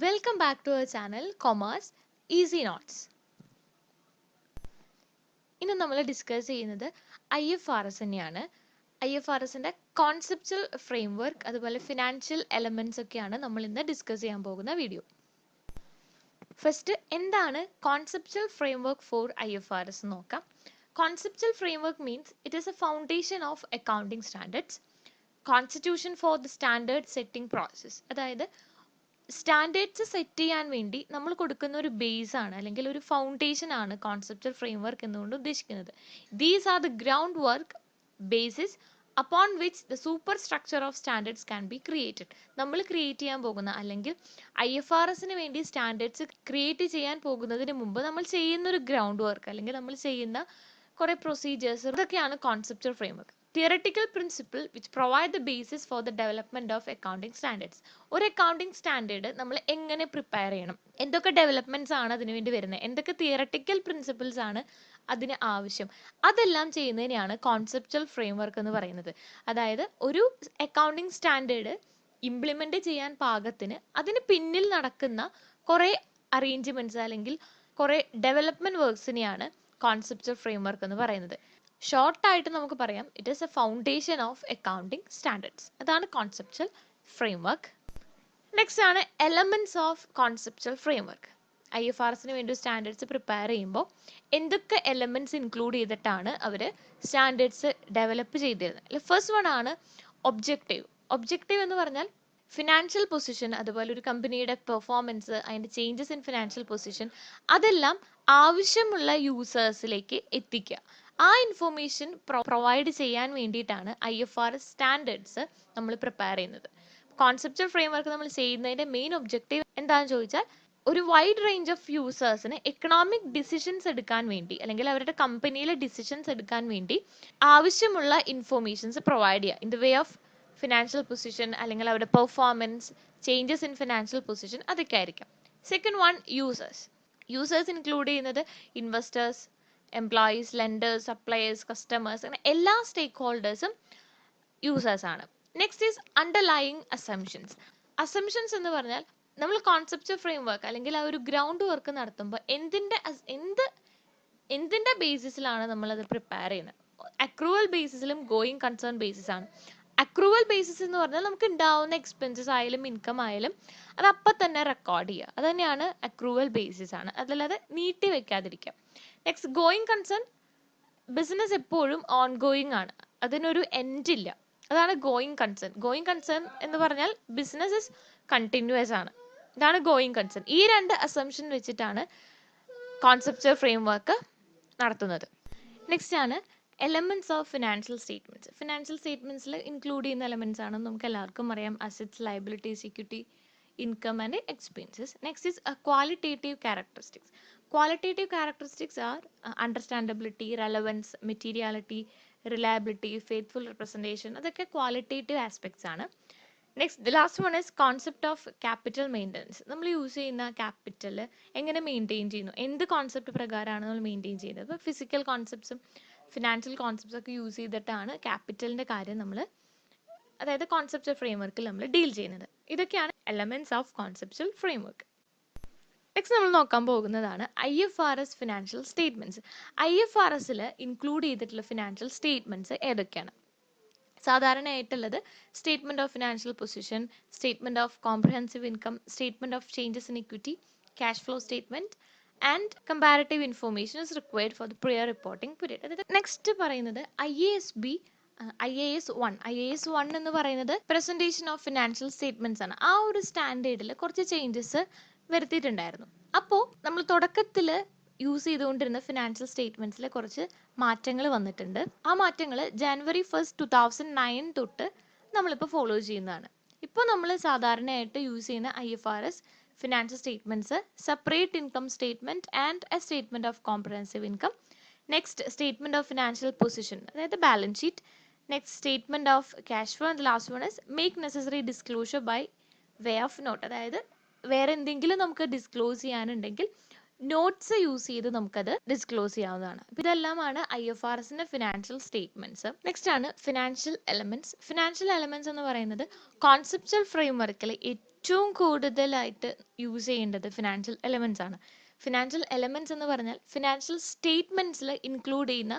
Welcome back to our channel Commerce Easy Notes. ഇന്ന് നമ്മൾ discuss ചെയ്യുന്നത് IFRS തന്നെയാണ്. IFRSന്റെ കോൺസെപ്ച്വൽ ഫ്രെയിംവർക്ക് അതുപോലെ ഫിനാൻഷ്യൽ എലമെന്റ്സ് ഒക്കെയാണ് നമ്മൾ ഇന്ന് ഡിസ്കസ് ചെയ്യാൻ പോകുന്ന വീഡിയോ. ഫസ്റ്റ് എന്താണ് കോൺസെപ്ച്വൽ ഫ്രെയിംവർക്ക് ഫോർ IFRS എന്ന് നോക്കാം. Conceptual framework means it is a foundation of accounting standards, constitution for the standard setting process. അതായത് സ്റ്റാൻഡേർഡ്സ് സെറ്റ് ചെയ്യാൻ വേണ്ടി നമ്മൾ കൊടുക്കുന്ന ഒരു ബേസ് ആണ് അല്ലെങ്കിൽ ഒരു ഫൗണ്ടേഷൻ ആണ് കോൺസെപ്ച്വൽ ഫ്രെയിംവർക്ക് എന്നുകൊണ്ട് ഉദ്ദേശിക്കുന്നത്. These are the ground work basis upon which the superstructure of standards can be created. നമ്മൾ ക്രിയേറ്റ് ചെയ്യാൻ പോകുന്ന അല്ലെങ്കിൽ IFRSന് വേണ്ടി സ്റ്റാൻഡേർഡ്സ് ക്രിയേറ്റ് ചെയ്യാൻ പോകുന്നതിന് മുമ്പ് നമ്മൾ ചെയ്യുന്ന ഒരു ഗ്രൗണ്ട് വർക്ക് അല്ലെങ്കിൽ നമ്മൾ ചെയ്യുന്ന കുറേ പ്രൊസീജിയേഴ്സ് ഇതൊക്കെയാണ് conceptual framework. Theoretical principle which provide the basis for the development of accounting standards. ഒരു അക്കൗണ്ടിങ് സ്റ്റാൻഡേർഡ് നമ്മൾ എങ്ങനെ പ്രിപ്പയർ ചെയ്യണം, എന്തൊക്കെ ഡെവലപ്മെന്റ്സ് ആണ് അതിന് വേണ്ടി വരുന്നത്, എന്തൊക്കെ തിയററ്റിക്കൽ പ്രിൻസിപ്പിൾസ് ആണ് അതിന് ആവശ്യം, അതെല്ലാം ചെയ്യുന്നതിനെയാണ് കോൺസെപ്ച്വൽ ഫ്രെയിംവർക്ക് എന്ന് പറയുന്നത്. അതായത് ഒരു അക്കൗണ്ടിങ് സ്റ്റാൻഡേർഡ് ഇംപ്ലിമെന്റ് ചെയ്യാൻ പാകത്തിന് അതിന് പിന്നിൽ നടക്കുന്ന കുറേ അറേഞ്ച്മെന്റ്സ് അല്ലെങ്കിൽ കുറേ ഡെവലപ്മെന്റ് വർക്ക്സിനെയാണ് കോൺസെപ്ച്വൽ ഫ്രെയിംവർക്ക് എന്ന് പറയുന്നത്. ഷോർട്ടായിട്ട് നമുക്ക് പറയാം, it is A foundation of accounting standards. അതാണ് കോൺസെപ്ച്വൽ ഫ്രെയിംവർക്ക്. നെക്സ്റ്റ് ആണ് എലമെന്റ്സ് ഓഫ് കോൺസെപ്ച്വൽ ഫ്രെയിംവർക്ക്. IFRSന് വേണ്ടി സ്റ്റാൻഡേർഡ്സ് പ്രിപ്പയർ ചെയ്യുമ്പോൾ എന്തൊക്കെ എലമെന്റ്സ് ഇൻക്ലൂഡ് ചെയ്തിട്ടാണ് അവർ സ്റ്റാൻഡേർഡ്സ് ഡെവലപ്പ് ചെയ്തിരുന്നത്. ഫസ്റ്റ് വൺ ആണ് ഒബ്ജക്റ്റീവ്. ഒബ്ജക്റ്റീവ് എന്ന് പറഞ്ഞാൽ ഫിനാൻഷ്യൽ പൊസിഷൻ, അതുപോലെ ഒരു കമ്പനിയുടെ പെർഫോമൻസ്, അതിൻ്റെ ചേഞ്ചസ് ഇൻ ഫിനാൻഷ്യൽ പൊസിഷൻ, അതെല്ലാം ആവശ്യമുള്ള യൂസേഴ്സിലേക്ക് എത്തിക്കുക. ആ ഇൻഫോർമേഷൻ പ്രൊവൈഡ് ചെയ്യാൻ വേണ്ടിയിട്ടാണ് IFRS സ്റ്റാൻഡേർഡ്സ് നമ്മൾ പ്രിപ്പയർ ചെയ്യുന്നത്. കോൺസെപ്ച്വൽ ഫ്രെയിംവർക്ക് നമ്മൾ ചെയ്യുന്നതിൻ്റെ മെയിൻ ഒബ്ജക്റ്റീവ് എന്താണെന്ന് ചോദിച്ചാൽ ഒരു വൈഡ് റേഞ്ച് ഓഫ് യൂസേഴ്സിന് എക്കണോമിക് ഡിസിഷൻസ് എടുക്കാൻ വേണ്ടി അല്ലെങ്കിൽ അവരുടെ കമ്പനിയിലെ ഡിസിഷൻസ് എടുക്കാൻ വേണ്ടി ആവശ്യമുള്ള ഇൻഫോർമേഷൻസ് പ്രൊവൈഡ് ചെയ്യുക in the way of financial position അല്ലെങ്കിൽ അവരുടെ performance, changes in financial position, അതൊക്കെ ആയിരിക്കാം. Second one users. Users include ചെയ്യുന്നത് investors, employees, lenders, suppliers, customers, അങ്ങനെ എല്ലാ സ്റ്റേക്ക് ഹോൾഡേഴ്സും യൂസേഴ്സ് ആണ്. Next is underlying assumptions. Assumptions എന്ന് പറഞ്ഞാൽ നമ്മൾ കോൺസെപ്ച്വൽ ഫ്രെയിംവർക്ക് അല്ലെങ്കിൽ ആ ഒരു ഗ്രൗണ്ട് വർക്ക് നടത്തുമ്പോൾ എന്തിന്റെ ബേസിസിലാണ് നമ്മളത് പ്രിപ്പയർ ചെയ്യുന്നത്. അക്രൂവൽ ബേസിസിലും ഗോയിങ് കൺസേൺ ബേസിസ് ആണ്. അക്രൂവൽ ബേസിസ് എന്ന് പറഞ്ഞാൽ നമുക്ക് ഉണ്ടാവുന്ന എക്സ്പെൻസസ് ആയാലും ഇൻകം ആയാലും അത് അപ്പം തന്നെ റെക്കോർഡ് ചെയ്യുക. അത് തന്നെയാണ് അക്രൂവൽ ബേസിസ് ആണ്, അതല്ലാതെ നീട്ടി വെക്കാതിരിക്കുക. Next going concern. ബിസിനസ് എപ്പോഴും ഓൺ ഗോയിങ് ആണ്, അതിനൊരു എൻഡ് ഇല്ല. അതാണ് ഗോയിങ് കൺസേൺ. ഗോയിങ് കൺസേൺ എന്ന് പറഞ്ഞാൽ ബിസിനസ് ഇസ് കണ്ടിന്യൂസ് ആണ്. ഇതാണ് ഗോയിങ് കൺസേൺ. ഈ രണ്ട് അസംഷൻ വെച്ചിട്ടാണ് കോൺസെപ്ച്വൽ ഫ്രെയിംവർക്ക് നടത്തുന്നത്. നെക്സ്റ്റ് ആണ് elements of financial statements. Financial സ്റ്റേറ്റ്മെന്റ്സിൽ ഇൻക്ലൂഡ് ചെയ്യുന്ന എലമെന്റ്സ് ആണ് നമുക്ക് എല്ലാവർക്കും അറിയാം, assets, liabilities, equity, income and expenses. Next is qualitative characteristics. Qualitative characteristics are understandability, relevance, materiality, reliability, faithful representation. അതൊക്കെ ക്വാളിറ്റേറ്റീവ് ആസ്പെക്ട്സ് ആണ്. Next the last one is concept of capital maintenance. നമ്മൾ use ചെയ്യുന്ന capital എങ്ങനെ maintain ചെയ്യുന്നു, എന്ത് concept പ്രകാരമാണ് നമ്മൾ maintain ചെയ്യുന്നത്. ഇപ്പോൾ ഫിസിക്കൽ കോൺസെപ്റ്റ്സും ഫിനാൻഷ്യൽ കോൺസെപ്റ്റ്സ് ഒക്കെ യൂസ് ചെയ്തിട്ടാണ് ക്യാപിറ്റലിൻ്റെ കാര്യം നമ്മൾ, അതായത് കോൺസെപ്ച്വൽ ഫ്രെയിംവർക്കിൽ നമ്മൾ ഡീൽ ചെയ്യുന്നത്. ഇതൊക്കെയാണ് elements of conceptual framework. Next നമ്മൾ നോക്കാൻ പോകുന്നതാണ് IFRS ഫിനാൻഷ്യൽ സ്റ്റേറ്റ്മെന്റ്സ്. IFRSൽ ഇൻക്ലൂഡ് ചെയ്തിട്ടുള്ള ഫിനാൻഷ്യൽ സ്റ്റേറ്റ്മെന്റ്സ് ഏതൊക്കെയാണ്? സാധാരണയായിട്ടുള്ളത് statement of financial position, statement of comprehensive income, statement of changes in equity, cash flow statement and comparative information is required for the prior reporting period. അതായത് next പറയുന്നത് IAS 1 എന്ന് പറയുന്നത് presentation of financial statements ആണ്. ആ ഒരു സ്റ്റാൻഡേർഡിൽ കുറച്ച് changes വരുത്തിയിട്ടുണ്ടായിരുന്നു. അപ്പോൾ നമ്മൾ തുടക്കത്തിൽ യൂസ് ചെയ്തുകൊണ്ടിരുന്ന ഫിനാൻഷ്യൽ സ്റ്റേറ്റ്മെന്റ്സിൽ കുറച്ച് മാറ്റങ്ങൾ വന്നിട്ടുണ്ട്. ആ മാറ്റങ്ങൾ January 1, 2009 തൊട്ട് നമ്മളിപ്പോൾ ഫോളോ ചെയ്യുന്നതാണ്. ഇപ്പോൾ നമ്മൾ സാധാരണയായിട്ട് യൂസ് ചെയ്യുന്ന IFRS financial statements separate income statement and a statement of comprehensive income, next statement of financial position, അതായത് balance sheet, next statement of cash flow, and last one is make necessary disclosure by way of note. അതായത് വേറെ എന്തെങ്കിലും നമുക്ക് disclose ചെയ്യാനുണ്ടെങ്കിൽ notes use ചെയ്ത് നമുക്കത് disclose ചെയ്യാവുന്നതാണ്. ഇതെല്ലാമാണ് IFRSന്റെ financial statements. Next ആണ് ഫിനാൻഷ്യൽ എലമെന്റ്സ്. ഫിനാൻഷ്യൽ എലമെന്റ്സ് എന്ന് പറയുന്നത് കോൺസെപ്ച്വൽ ഫ്രെയിംവർക്കിൽ ഏറ്റവും കൂടുതലായിട്ട് യൂസ് ചെയ്യേണ്ടത് ഫിനാൻഷ്യൽ എലമെന്റ്സ് ആണ്. ഫിനാൻഷ്യൽ എലമെന്റ്സ് എന്ന് പറഞ്ഞാൽ ഫിനാൻഷ്യൽ സ്റ്റേറ്റ്മെന്റ്സിൽ ഇൻക്ലൂഡ് ചെയ്യുന്ന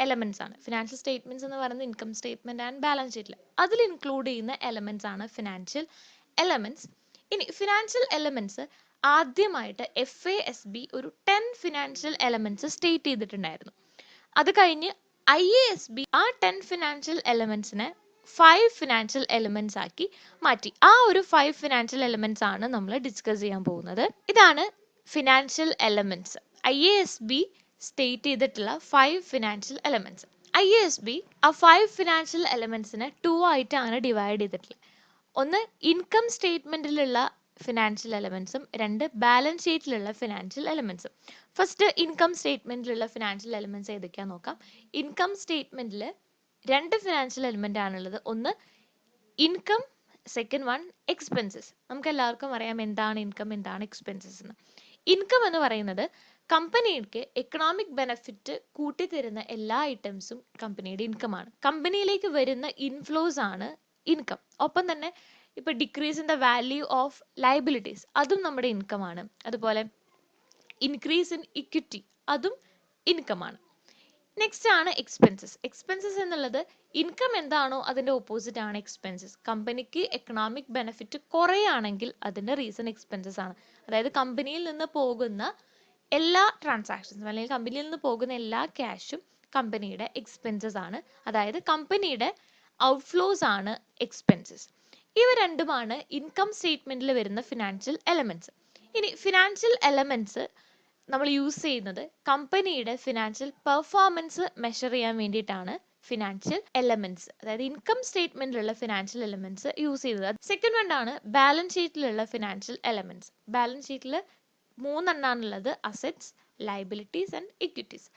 എലമെന്റ്സ് ആണ്. ഫിനാൻഷ്യൽ സ്റ്റേറ്റ്മെന്റ്സ് എന്ന് പറയുന്നത് ഇൻകം സ്റ്റേറ്റ്മെന്റ് ആൻഡ് ബാലൻസ് ഷീറ്റിൽ അതിൽ ഇൻക്ലൂഡ് ചെയ്യുന്ന എലമെന്റ്സ് ആണ് ഫിനാൻഷ്യൽ എലമെന്റ്സ്. ഇനി ഫിനാൻഷ്യൽ എലമെന്റ്സ് ആദ്യമായിട്ട് FASB ഒരു 10 ഫിനാൻഷ്യൽ എലമെന്റ്സ് സ്റ്റേറ്റ് ചെയ്തിട്ടുണ്ടായിരുന്നു. അത് കഴിഞ്ഞ് IASB ആ 10 ഫിനാൻഷ്യൽ എലമെന്റ്സിനെ 5 ഫിനാൻഷ്യൽ എലമെന്റ്സ് ആക്കി മാറ്റി. ആ ഒരു 5 ഫിനാൻഷ്യൽ എലമെന്റ്സ് ആണ് നമ്മൾ ഡിസ്കസ് ചെയ്യാൻ പോകുന്നത്. ഇതാണ് ഫിനാൻഷ്യൽ എലമെന്റ്സ്. IASB സ്റ്റേറ്റ് ചെയ്തിട്ടുള്ള 5 ഫിനാൻഷ്യൽ എലമെന്റ്സ്. IASB ആ 5 ഫിനാൻഷ്യൽ എലമെന്റ്സിനെ 2 ആയിട്ടാണ് ഡിവൈഡ് ചെയ്തിട്ടുള്ളത്. ഒന്ന് ഇൻകം സ്റ്റേറ്റ്മെന്റിലുള്ള ഫിനാൻഷ്യൽ എലമെന്റ്സും രണ്ട് ബാലൻസ് ഷീറ്റിലുള്ള ഫിനാൻഷ്യൽ എലമെന്റ്സും. ഫസ്റ്റ് ഇൻകം സ്റ്റേറ്റ്മെന്റിലുള്ള ഫിനാൻഷ്യൽ എലമെന്റ്സ് ഏതൊക്കെയാണെന്ന് നോക്കാം. ഇൻകം സ്റ്റേറ്റ്മെന്റിൽ രണ്ട് ഫിനാൻഷ്യൽ എലമെന്റ് ആണുള്ളത്. ഒന്ന് ഇൻകം, സെക്കൻഡ് വൺ എക്സ്പെൻസസ്. നമുക്ക് എല്ലാവർക്കും അറിയാം എന്താണ് ഇൻകം, എന്താണ് എക്സ്പെൻസസ് എന്ന്. ഇൻകം എന്ന് പറയുന്നത് കമ്പനിക്ക് എക്കണോമിക് ബെനിഫിറ്റ് കൂട്ടിത്തരുന്ന എല്ലാ ഐറ്റംസും കമ്പനിയുടെ ഇൻകം ആണ്. കമ്പനിയിലേക്ക് വരുന്ന ഇൻഫ്ലോസ് ആണ് ഇൻകം. ഒപ്പം തന്നെ ഇപ്പൊ decrease in the value of liabilities അതും നമ്മുടെ ഇൻകം ആണ്. അതുപോലെ ഇൻക്രീസ് ഇൻ ഇക്വിറ്റി അതും ഇൻകം ആണ്. നെക്സ്റ്റ് ആണ് എക്സ്പെൻസസ്. എക്സ്പെൻസസ് എന്നുള്ളത് ഇൻകം എന്താണോ അതിന്റെ ഓപ്പോസിറ്റ് ആണ് എക്സ്പെൻസസ്. കമ്പനിക്ക് എക്കണോമിക് ബെനിഫിറ്റ് കുറയാണെങ്കിൽ അതിന്റെ റീസൺ എക്സ്പെൻസസ് ആണ്. അതായത് കമ്പനിയിൽ നിന്ന് പോകുന്ന എല്ലാ ട്രാൻസാക്ഷൻസും അല്ലെങ്കിൽ കമ്പനിയിൽ നിന്ന് പോകുന്ന എല്ലാ ക്യാഷും കമ്പനിയുടെ എക്സ്പെൻസസ് ആണ്. അതായത് കമ്പനിയുടെ ഔട്ട്ഫ്ലോസ് ആണ് എക്സ്പെൻസസ്. ഇവ രണ്ടുമാണ് ഇൻകം സ്റ്റേറ്റ്മെന്റിൽ വരുന്ന ഫിനാൻഷ്യൽ എലമെന്റ്സ്. ഇനി ഫിനാൻഷ്യൽ എലമെന്റ്സ് നമ്മൾ യൂസ് ചെയ്യുന്നത് കമ്പനിയുടെ ഫിനാൻഷ്യൽ പെർഫോമൻസ് മെഷർ ചെയ്യാൻ വേണ്ടിയിട്ടാണ് ഫിനാൻഷ്യൽ എലമെന്റ്സ്, അതായത് ഇൻകം സ്റ്റേറ്റ്മെന്റിലുള്ള ഫിനാൻഷ്യൽ എലമെന്റ്സ് യൂസ് ചെയ്തത്. സെക്കൻഡ് വൺ ആണ് ബാലൻസ് ഷീറ്റിലുള്ള ഫിനാൻഷ്യൽ എലമെന്റ്സ്. ബാലൻസ് ഷീറ്റിൽ മൂന്നെണ്ണാണുള്ളത്: assets, liabilities and equities.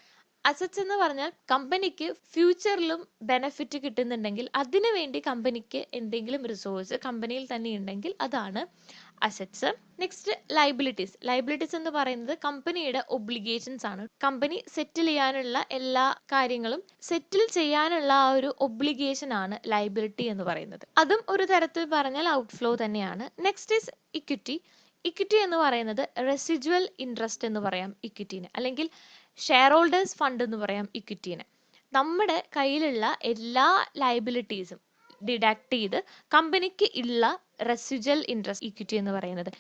Assets എന്ന് പറഞ്ഞാൽ കമ്പനിക്ക് ഫ്യൂച്ചറിലും ബെനിഫിറ്റ് കിട്ടുന്നുണ്ടെങ്കിൽ അതിനു വേണ്ടി കമ്പനിക്ക് എന്തെങ്കിലും റിസോഴ്സ് കമ്പനിയിൽ തന്നെ ഉണ്ടെങ്കിൽ അതാണ് അസറ്റ്സ്. Next liabilities. ലയബിലിറ്റീസ് എന്ന് പറയുന്നത് കമ്പനിയുടെ ഒബ്ലിഗേഷൻസ് ആണ്. കമ്പനി സെറ്റിൽ ചെയ്യാനുള്ള എല്ലാ കാര്യങ്ങളും സെറ്റിൽ ചെയ്യാനുള്ള ആ ഒരു ഒബ്ലിഗേഷൻ ആണ് ലയബിലിറ്റി എന്ന് പറയുന്നത്. അതും ഒരു തരത്തിൽ പറഞ്ഞാൽ ഔട്ട്ഫ്ലോ തന്നെയാണ്. Next is equity. ഇക്വിറ്റി എന്ന് പറയുന്നത് റെസിജ്വൽ ഇൻട്രസ്റ്റ് എന്ന് പറയാം ഇക്വിറ്റീനെ, അല്ലെങ്കിൽ ഷെയർ ഹോൾഡേഴ്സ് ഫണ്ട് എന്ന് പറയാം ഇക്വിറ്റീനെ. നമ്മുടെ കയ്യിലുള്ള എല്ലാ ലയബിലിറ്റീസും ഡിഡക്ട് ചെയ്ത് കമ്പനിക്ക് ഉള്ള റെസിജ്വൽ ഇൻട്രസ്റ്റ് ഇക്വിറ്റി എന്ന് പറയുന്നത്.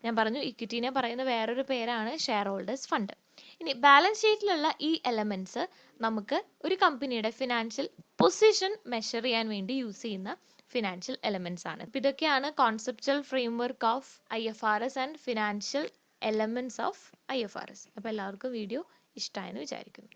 ഞാൻ പറഞ്ഞു ഇക്വിറ്റീനെ പറയുന്ന വേറൊരു പേരാണ് ഷെയർ ഹോൾഡേഴ്സ് ഫണ്ട്. ഇനി ബാലൻസ് ഷീറ്റിലുള്ള ഈ എലമെന്റ്സ് നമുക്ക് ഒരു കമ്പനിയുടെ ഫിനാൻഷ്യൽ പൊസിഷൻ മെഷർ ചെയ്യാൻ വേണ്ടി യൂസ് ചെയ്യുന്ന ഫിനാൻഷ്യൽ എലമെന്റ്സ് ആണ്. ഇതൊക്കെയാണ് conceptual framework of IFRS and financial elements of IFRS. അപ്പോൾ എല്ലാവർക്കും വീഡിയോ ഇഷ്ടമായെന്ന് വിചാരിക്കുന്നു.